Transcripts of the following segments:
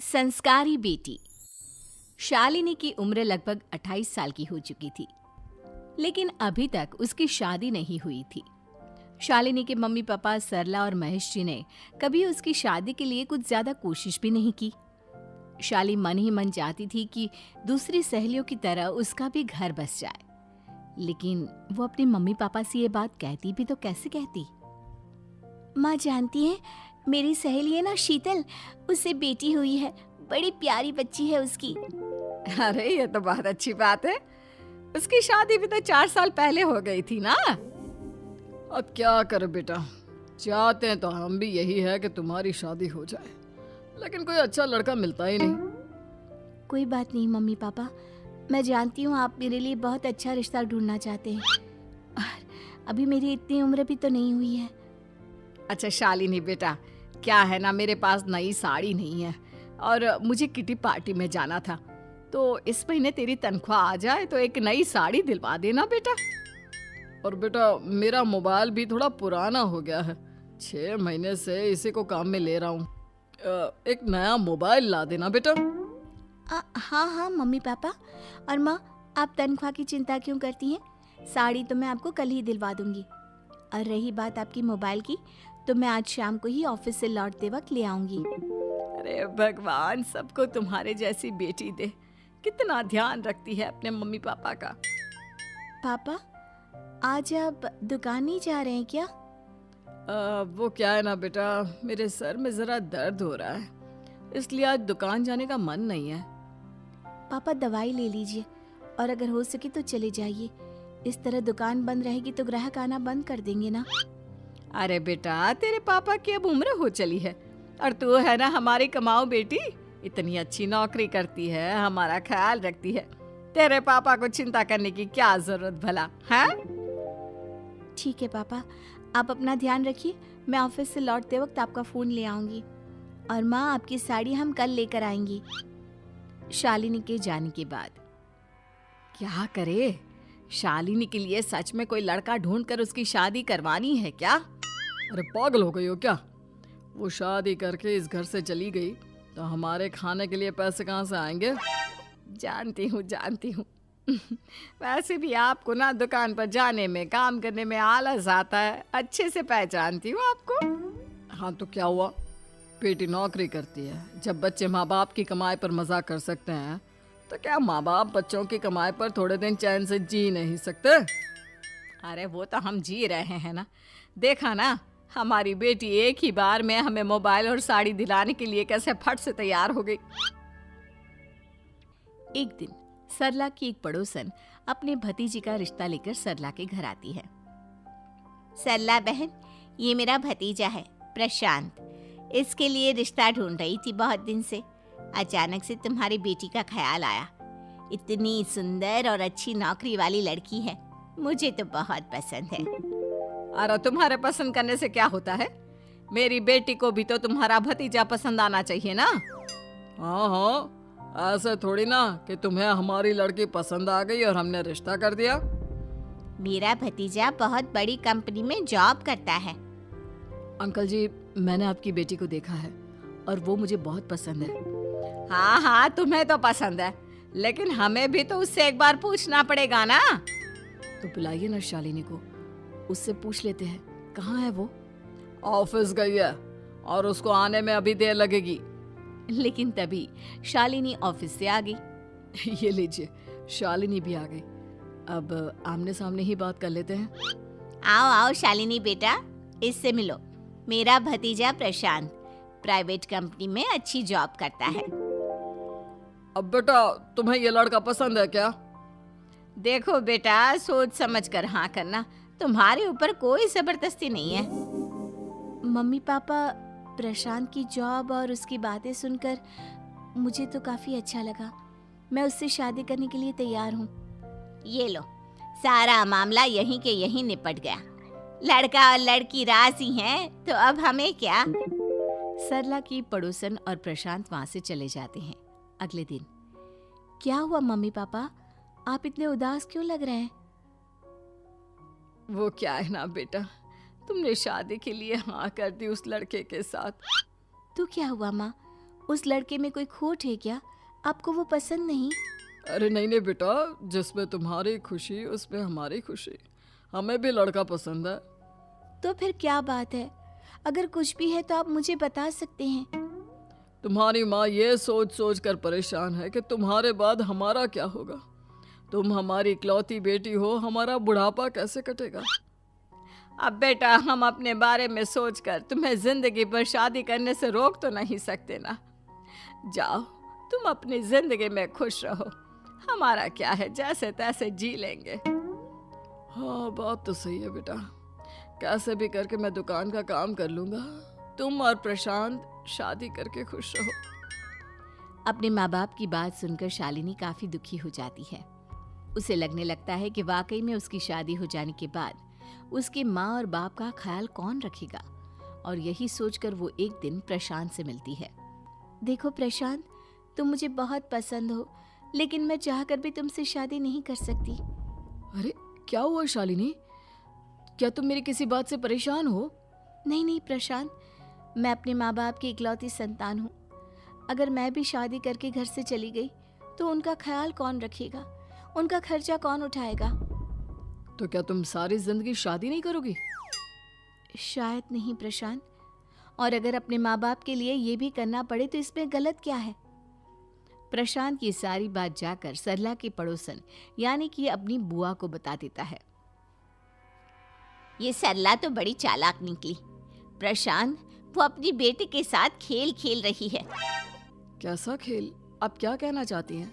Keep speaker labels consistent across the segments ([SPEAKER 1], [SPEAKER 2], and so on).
[SPEAKER 1] संस्कारी बेटी। शालिनी की उम्र लगभग 28 साल की हो चुकी थी, लेकिन अभी तक उसकी शादी नहीं हुई थी। शालिनी के मम्मी पापा सरला और महेश जी ने कभी उसकी शादी के लिए कुछ ज्यादा कोशिश भी नहीं की। शाली मन ही मन चाहती थी कि दूसरी सहेलियों की तरह उसका भी घर बस जाए, लेकिन वो अपने मम्मी पापा से ये बात कहती भी तो कैसे कहती। माँ जानती है, मेरी सहेली है ना शीतल, उससे बेटी हुई है, बड़ी प्यारी बच्ची है उसकी।
[SPEAKER 2] अरे ये तो बहुत अच्छी बात है। उसकी शादी भी तो 4 साल पहले हो गई थी ना। अब क्या करे बेटा, चाहते हैं तो हम भी यही है कि तुम्हारी शादी हो जाए, लेकिन कोई अच्छा लड़का मिलता ही नहीं।
[SPEAKER 1] कोई बात नहीं मम्मी पापा, मैं जानती हूँ आप मेरे लिए बहुत अच्छा रिश्ता ढूंढना चाहते हैं, और अभी मेरी इतनी उम्र भी तो नहीं हुई है।
[SPEAKER 2] अच्छा शालिनी बेटा, क्या है ना, मेरे पास नई साड़ी नहीं है और मुझे किटी पार्टी में जाना था, तो इस महीने तेरी तनख्वाह आ जाए तो एक नई साड़ी दिलवा देना बेटा। और बेटा मेरा मोबाइल भी थोड़ा पुराना हो गया है, 6 महीने से इसी को काम में ले रहा हूँ। एक नया मोबाइल ला देना बेटा।
[SPEAKER 1] हाँ हाँ मम्मी पापा। और माँ, आप तनख्वाह की चिंता क्यों करती हैं? साड़ी तो मैं आपको कल ही दिलवा दूंगी। और रही बात आपकी मोबाइल की, तो मैं आज शाम को ही ऑफिस से लौटते वक्त ले आऊंगी।
[SPEAKER 2] अरे भगवान सबको तुम्हारे जैसी बेटी दे, कितना ध्यान रखती है अपने मम्मी पापा का।
[SPEAKER 1] पापा, आज आप दुकान नहीं जा रहे हैं क्या?
[SPEAKER 2] वो क्या है ना बेटा, मेरे सर में जरा दर्द हो रहा है, इसलिए आज दुकान जाने का मन नहीं है।
[SPEAKER 1] पापा दवाई ले लीजिए, और अगर हो सके तो चले जाइए। इस तरह दुकान बंद रहेगी तो ग्राहक आना बंद कर देंगे ना।
[SPEAKER 2] अरे बेटा, तेरे पापा की अब उम्र हो चली है, और तू है ना हमारी कमाऊ बेटी, इतनी अच्छी नौकरी करती है, हमारा ख्याल रखती है, तेरे पापा को चिंता करने की क्या जरूरत भला है?
[SPEAKER 1] ठीक है पापा, आप अपना ध्यान रखिए, मैं ऑफिस से लौटते वक्त आपका फोन ले आऊंगी। और माँ, आपकी साड़ी हम कल लेकर आएंगी। शालिनी के जाने के बाद
[SPEAKER 2] क्या करे, शालिनी के लिए सच में कोई लड़का ढूंढकर उसकी शादी करवानी है क्या? अरे पागल हो गई हो क्या? वो शादी करके इस घर से चली गई तो हमारे खाने के लिए पैसे कहाँ से आएंगे? जानती हूँ वैसे भी आपको ना दुकान पर जाने में, काम करने में आलस आता है, अच्छे से पहचानती हूँ आपको। हाँ तो क्या हुआ, बेटी नौकरी करती है, जब बच्चे माँ बाप की कमाई पर मजाक कर सकते हैं, तो क्या माँ बाप बच्चों की कमाई पर थोड़े दिन चैन से जी नहीं सकते? अरे वो तो हम जी रहे हैं ना, देखा ना हमारी बेटी एक ही बार में हमें मोबाइल और साड़ी दिलाने के लिए कैसे फट से तैयार हो गई।
[SPEAKER 1] एक दिन सरला की एक पड़ोसन अपने भतीजी का रिश्ता लेकर सरला के घर आती है। सरला बहन, ये मेरा भतीजा है प्रशांत, इसके लिए रिश्ता ढूंढ रही थी बहुत दिन से। अचानक से तुम्हारी बेटी का ख्याल आया, इतनी सुंदर और अच्छी नौकरी वाली लड़की है, मुझे तो बहुत पसंद है।
[SPEAKER 2] अरे तुम्हारे पसंद करने से क्या होता है, मेरी बेटी को भी तो तुम्हारा भतीजा पसंद आना चाहिए ना। हाँ, ऐसे थोड़ी ना कि तुम्हें हमारी लड़की पसंद आ गई और हमने रिश्ता कर दिया।
[SPEAKER 1] मेरा भतीजा बहुत बड़ी कंपनी में जॉब करता है।
[SPEAKER 2] अंकल जी, मैंने आपकी बेटी को देखा है और वो मुझे बहुत पसंद है। हाँ, तुम्हें तो पसंद है, लेकिन हमें भी तो उससे एक बार पूछना पड़ेगा ना। तो बुलाइए ना शालिनी को, उससे पूछ लेते हैं कहाँ है वो। ऑफिस गई है और उसको आने में अभी देर लगेगी।
[SPEAKER 1] लेकिन तभी शालिनी ऑफिस से आ गई।
[SPEAKER 2] ये लीजिए, शालिनी भी आ गई, अब आमने सामने ही बात कर लेते हैं।
[SPEAKER 1] आओ आओ शालिनी बेटा, इससे मिलो, मेरा भतीजा प्रशांत प्राइवेट कंपनी में अच्छी जॉब करता है।
[SPEAKER 2] अब बेटा, तुम्हें ये लड़का पसंद है क्या? देखो बेटा, सोच समझ कर हाँ करना, तुम्हारे ऊपर कोई जबरदस्ती नहीं है।
[SPEAKER 1] मम्मी पापा, प्रशांत की जॉब और उसकी बातें सुनकर मुझे तो काफी अच्छा लगा, मैं उससे शादी करने के लिए तैयार हूँ। ये लो, सारा मामला यहीं के यहीं निपट गया, लड़का और लड़की राजी हैं, तो अब हमें क्या। सरला की पड़ोसन और प्रशांत वहां से चले जाते हैं। अगले दिन, क्या हुआ मम्मी पापा, आप इतने उदास क्यों लग रहे हैं?
[SPEAKER 2] वो क्या है ना बेटा, तुमने शादी के लिए हाँ कर दी उस लड़के के साथ।
[SPEAKER 1] तो क्या हुआ माँ, उस लड़के में कोई खोट है क्या? आपको वो पसंद नहीं?
[SPEAKER 2] अरे नहीं नहीं बेटा, जिसमें तुम्हारी खुशी उसमें हमारी खुशी। हमें भी लड़का पसंद है।
[SPEAKER 1] तो फिर क्या बात है? अगर कुछ भी है तो आप मुझे बता सकते हैं।
[SPEAKER 2] तुम्हारी माँ ये सोच सोच कर परेशान है कि तुम्हारे बाद हमारा क्या होगा। तुम हमारी इकलौती बेटी हो, हमारा बुढ़ापा कैसे कटेगा। अब बेटा, हम अपने बारे में सोचकर तुम्हें जिंदगी भर शादी करने से रोक तो नहीं सकते ना। जाओ, तुम अपनी जिंदगी में खुश रहो, हमारा क्या है, जैसे तैसे जी लेंगे। हाँ, बात तो सही है बेटा। कैसे भी करके मैं दुकान का काम कर लूंगा। तुम और प्रशांत शादी करके खुश रहो।
[SPEAKER 1] अपने माँ बाप की बात सुनकर शालिनी काफी दुखी हो जाती है। उसे लगने लगता है कि वाकई में उसकी शादी हो जाने के बाद उसकी माँ और बाप का ख्याल कौन रखेगा। और यही सोचकर वो एक दिन प्रशांत से मिलती है। देखो प्रशांत, तुम मुझे बहुत पसंद हो, लेकिन मैं चाहकर भी तुमसे शादी नहीं कर सकती।
[SPEAKER 2] अरे क्या हुआ शालिनी? क्या तुम मेरी किसी बात से परेशान हो?
[SPEAKER 1] नहीं नहीं प्रशांत, मैं अपने माँ बाप की इकलौती संतान हूँ। अगर मैं भी शादी करके घर से चली गई तो उनका ख्याल कौन रखेगा, उनका खर्चा कौन उठाएगा।
[SPEAKER 2] तो क्या तुम सारी जिंदगी शादी नहीं करोगी?
[SPEAKER 1] शायद नहीं प्रशांत, और अगर अपने माँ बाप के लिए ये भी करना पड़े तो इसमें गलत क्या है। प्रशांत की सारी बात जाकर सरला की पड़ोसन यानी कि अपनी बुआ को बता देता है। ये सरला तो बड़ी चालाक निकली। प्रशांत, वो अपनी बेटी के साथ खेल खेल रही है।
[SPEAKER 2] कैसा खेल? आप क्या कहना चाहती हैं?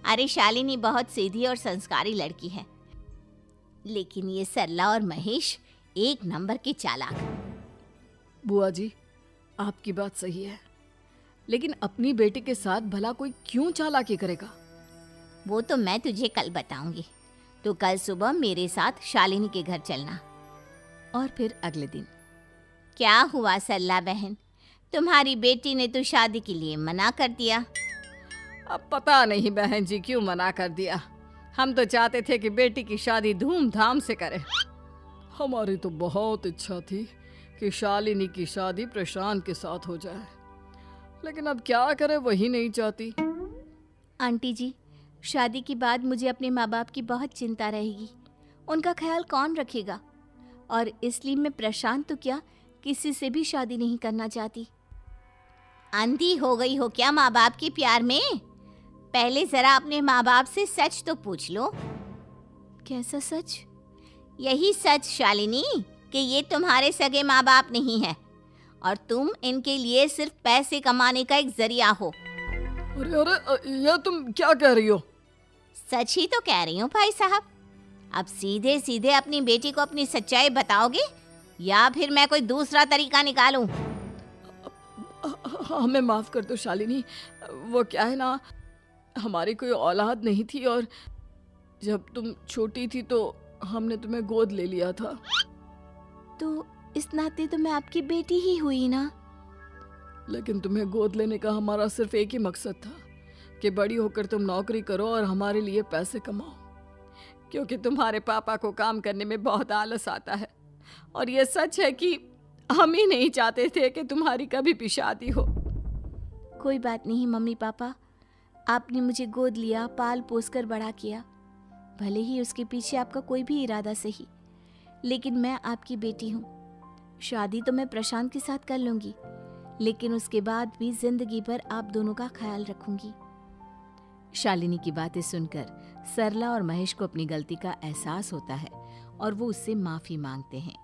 [SPEAKER 1] अरे शालिनी बहुत सीधी और संस्कारी लड़की है, लेकिन ये सरला और महेश एक नंबर के चालाक।
[SPEAKER 2] बुआ जी, आपकी बात सही है, लेकिन अपनी बेटी के साथ भला कोई क्यों चालाकी करेगा?
[SPEAKER 1] वो तो मैं तुझे कल बताऊंगी। तो कल सुबह मेरे साथ शालिनी के घर चलना। और फिर अगले दिन। क्या हुआ सरला बहन, तुम्हारी बेटी ने तो शादी के लिए मना कर दिया।
[SPEAKER 2] अब पता नहीं बहन जी क्यों मना कर दिया। हम तो चाहते थे कि बेटी की शादी धूमधाम से करें। हमारी तो बहुत इच्छा थी कि शालिनी की शादी प्रशांत के साथ हो जाए, लेकिन अब क्या करें, वही नहीं चाहती।
[SPEAKER 1] आंटी जी, शादी के बाद मुझे अपने माँ बाप की बहुत चिंता रहेगी। उनका ख्याल कौन रखेगा, और इसलिए मैं प्रशांत तो क्या किसी से भी शादी नहीं करना चाहती। अंधी हो गई हो क्या माँ बाप के प्यार में? पहले जरा अपने माँ बाप से सच तो पूछ लो। कैसा सच? यही सच शालिनी कि ये तुम्हारे सगे माँ बाप नहीं है और तुम इनके लिए सिर्फ पैसे कमाने का एक जरिया हो।
[SPEAKER 2] अरे अरे, ये तुम क्या कह रही हो?
[SPEAKER 1] सच ही तो कह रही हूँ भाई साहब। अब सीधे सीधे अपनी बेटी को अपनी सच्चाई बताओगे या फिर मैं कोई दूसरा तरीका निकालूं?
[SPEAKER 2] हमें माफ कर दो शालिनी। वो क्या है ना, हमारी कोई औलाद नहीं थी और जब तुम छोटी थी तो हमने तुम्हें गोद ले लिया था।
[SPEAKER 1] तो इस नाते तो मैं आपकी बेटी ही हुई ना।
[SPEAKER 2] लेकिन तुम्हें गोद लेने का हमारा सिर्फ एक ही मकसद था कि बड़ी होकर तुम नौकरी करो और हमारे लिए पैसे कमाओ, क्योंकि तुम्हारे पापा को काम करने में बहुत आलस आता है। और ये सच है कि हम ही नहीं चाहते थे कि तुम्हारी कभी भी शादी हो।
[SPEAKER 1] कोई बात नहीं मम्मी पापा, आपने मुझे गोद लिया, पाल पोस कर बड़ा किया। भले ही उसके पीछे आपका कोई भी इरादा सही, लेकिन मैं आपकी बेटी हूँ। शादी तो मैं प्रशांत के साथ कर लूंगी, लेकिन उसके बाद भी जिंदगी भर आप दोनों का ख्याल रखूंगी। शालिनी की बातें सुनकर सरला और महेश को अपनी गलती का एहसास होता है और वो उससे माफी मांगते हैं।